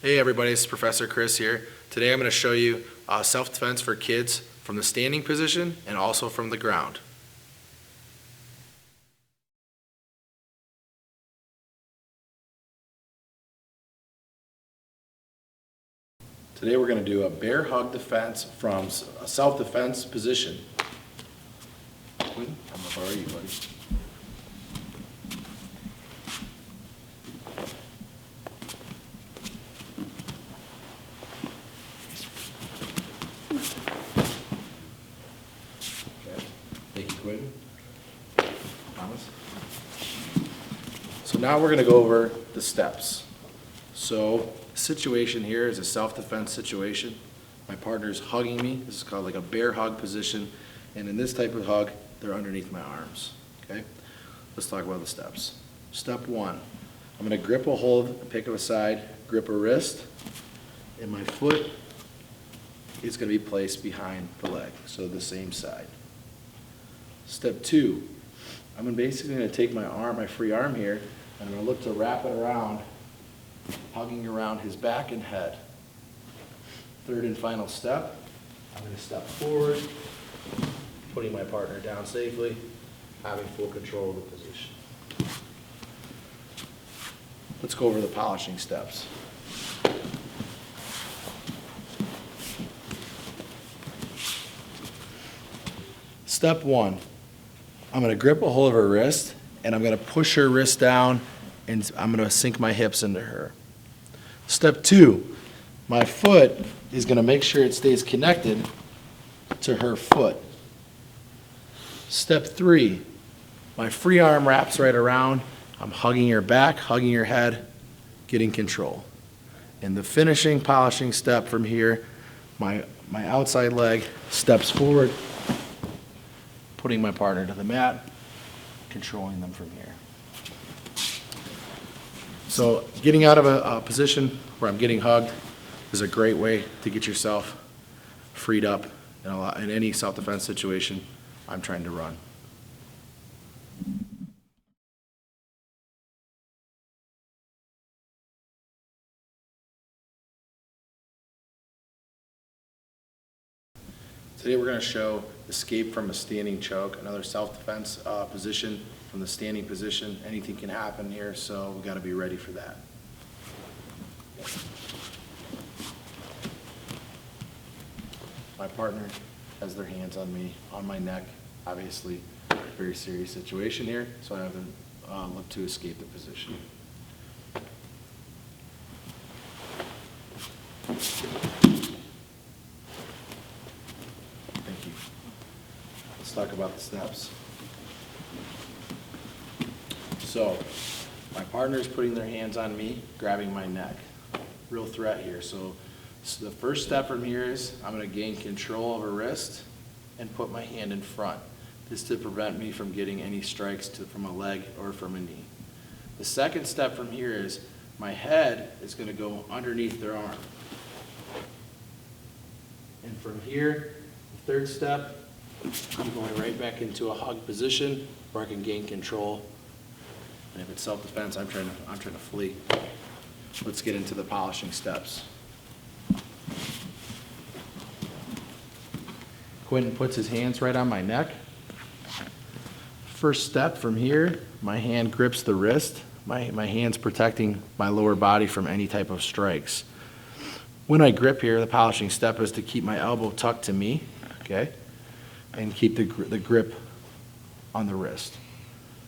Hey everybody, it's Professor Kris here. Today I'm going to show you self-defense for kids from the standing position and also from the ground. Today we're going to do a bear hug defense from a self-defense position. I'm going to borrow you, buddy. Thank you, Quentin. Thomas. So now we're going to go over the steps. So the situation here is a self-defense situation. My partner is hugging me. This is called like a bear hug position. And in this type of hug, they're underneath my arms. Okay? Let's talk about the steps. Step one, I'm going to grip a hold, pick up a side, grip a wrist, and my foot is going to be placed behind the leg, so the same side. Step two, I'm basically going to take my arm, my free arm here, and I'm going to look to wrap it around, hugging around his back and head. Third and final step, I'm going to step forward, putting my partner down safely, having full control of the position. Let's go over the polishing steps. Step one, I'm going to grip a hold of her wrist, and I'm going to push her wrist down, and I'm going to sink my hips into her. Step two, my foot is going to make sure it stays connected to her foot. Step three, my free arm wraps right around. I'm hugging her back, hugging her head, getting control. And the finishing polishing step from here, my outside leg steps forward, putting my partner to the mat, controlling them from here. So getting out of a position where I'm getting hugged is a great way to get yourself freed up in any self-defense situation I'm trying to run. Today we're going to show escape from a standing choke, another self-defense position from the standing position. Anything can happen here, so we've got to be ready for that. My partner has their hands on me, on my neck. Obviously, very serious situation here, so I have to look to escape the position. Thank you. Let's talk about the steps. So, my partner is putting their hands on me, grabbing my neck. Real threat here. So the first step from here is I'm going to gain control of a wrist and put my hand in front. This to prevent me from getting any strikes from a leg or from a knee. The second step from here is my head is going to go underneath their arm. And from here, the third step, I'm going right back into a hug position where I can gain control. And if it's self-defense, I'm trying to flee. Let's get into the polishing steps. Quentin puts his hands right on my neck. First step from here, my hand grips the wrist. My hand's protecting my lower body from any type of strikes. When I grip here, the polishing step is to keep my elbow tucked to me, okay, and keep the grip on the wrist.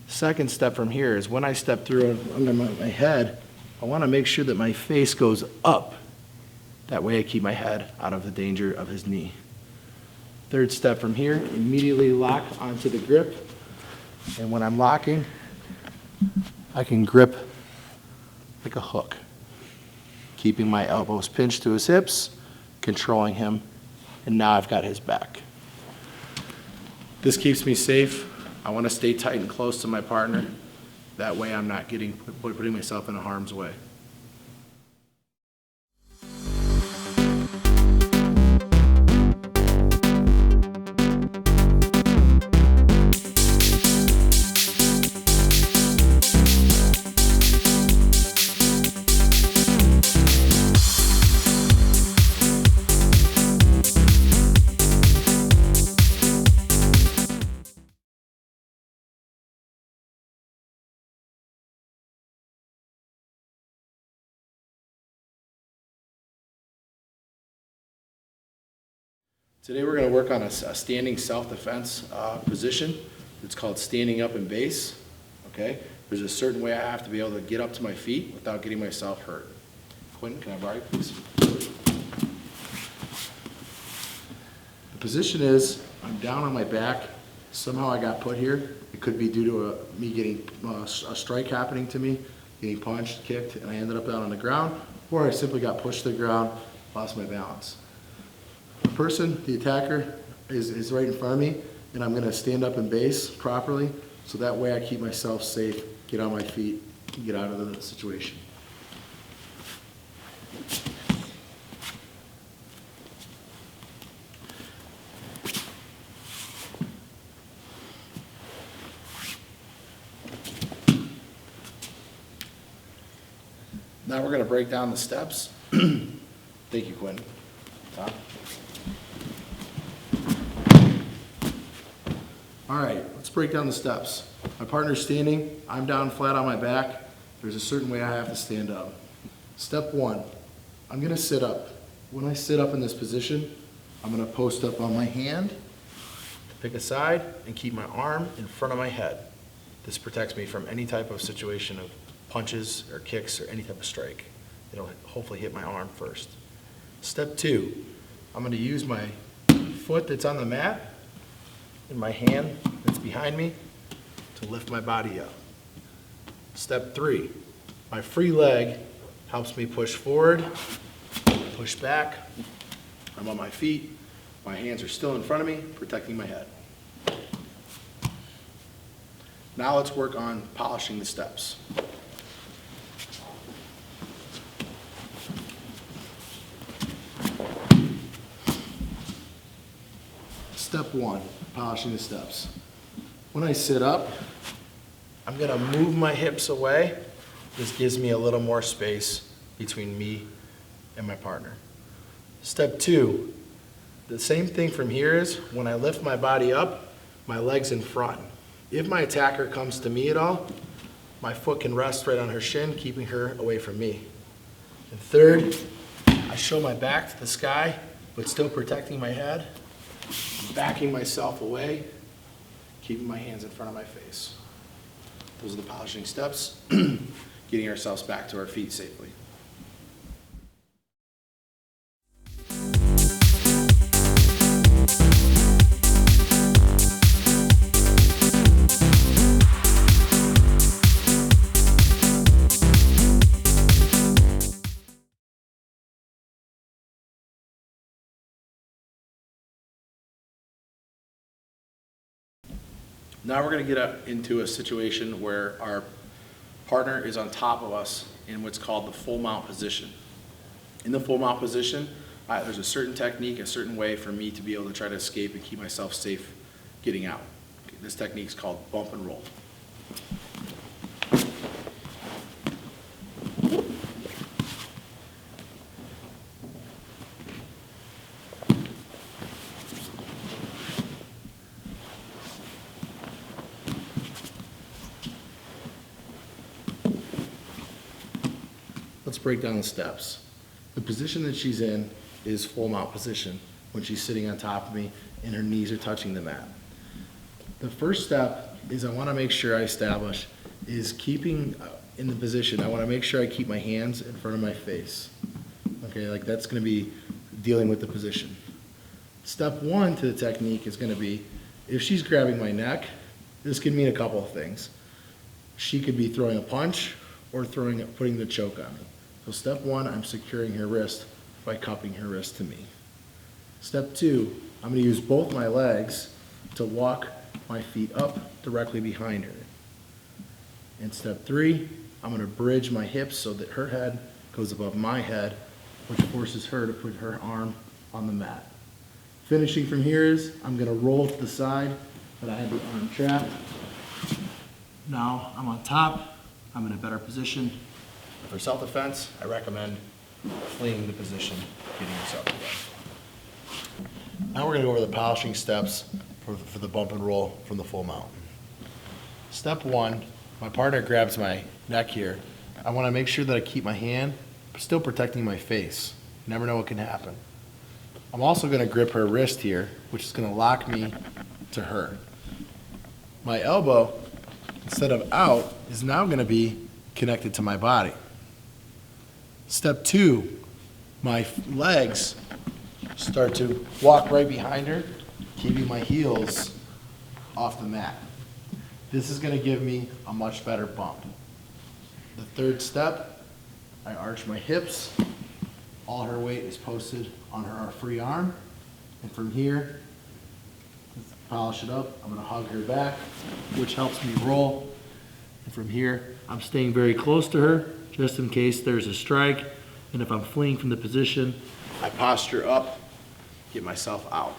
Second step from here is when I step through under my head, I want to make sure that my face goes up. That way I keep my head out of the danger of his knee. Third step from here, immediately lock onto the grip. And when I'm locking, I can grip like a hook, keeping my elbows pinched to his hips, controlling him, and now I've got his back. This keeps me safe. I want to stay tight and close to my partner. That way I'm not putting myself in harm's way. Today we're going to work on a standing self-defense position. It's called standing up in base. Okay? There's a certain way I have to be able to get up to my feet without getting myself hurt. Quentin, can I borrow you, please? The position is I'm down on my back. Somehow I got put here. It could be due to me getting a strike happening to me, getting punched, kicked, and I ended up down on the ground, or I simply got pushed to the ground, lost my balance. The person, the attacker, is right in front of me, and I'm going to stand up in base properly, so that way I keep myself safe, get on my feet, and get out of the situation. Now we're going to break down the steps. Thank you, Quentin. Tom? All right, let's break down the steps. My partner's standing, I'm down flat on my back. There's a certain way I have to stand up. Step one, I'm going to sit up. When I sit up in this position, I'm going to post up on my hand, pick a side, and keep my arm in front of my head. This protects me from any type of situation of punches or kicks or any type of strike. It'll hopefully hit my arm first. Step two, I'm going to use my foot that's on the mat and my hand that's behind me to lift my body up. Step three, my free leg helps me push forward, push back. I'm on my feet. My hands are still in front of me, protecting my head. Now let's work on polishing the steps. Step one, polishing the steps. When I sit up, I'm going to move my hips away. This gives me a little more space between me and my partner. Step two, the same thing from here is when I lift my body up, my leg's in front. If my attacker comes to me at all, my foot can rest right on her shin, keeping her away from me. And third, I show my back to the sky, but still protecting my head. Backing myself away, keeping my hands in front of my face. Those are the polishing steps, getting ourselves back to our feet safely. Now we're going to get into a situation where our partner is on top of us in what's called the full mount position. In the full mount position, there's a certain technique, a certain way for me to be able to try to escape and keep myself safe getting out. Okay, this technique is called bump and roll. Let's break down the steps. The position that she's in is full mount position when she's sitting on top of me and her knees are touching the mat. The first step is I want to make sure I establish is keeping in the position. I want to make sure I keep my hands in front of my face. Okay, like that's going to be dealing with the position. Step one to the technique is going to be if she's grabbing my neck, this could mean a couple of things. She could be throwing a punch or putting the choke on me. So step one, I'm securing her wrist by cupping her wrist to me. Step two, I'm going to use both my legs to walk my feet up directly behind her. And step three, I'm going to bridge my hips so that her head goes above my head, which forces her to put her arm on the mat. Finishing from here is I'm going to roll to the side, but I had the arm trapped. Now I'm on top, I'm in a better position. For self-defense, I recommend fleeing the position, getting yourself away. Now we're going to go over the polishing steps for the bump and roll from the full mount. Step one, my partner grabs my neck here. I want to make sure that I keep my hand still protecting my face. You never know what can happen. I'm also gonna grip her wrist here, which is gonna lock me to her. My elbow, instead of out, is now gonna be connected to my body. Step 2, my legs start to walk right behind her, keeping my heels off the mat. This is gonna give me a much better bump. The third step, I arch my hips. All her weight is posted on her free arm. And from here, let's polish it up. I'm gonna hug her back, which helps me roll. And from here, I'm staying very close to her, just in case there's a strike. And if I'm fleeing from the position, I posture up, get myself out.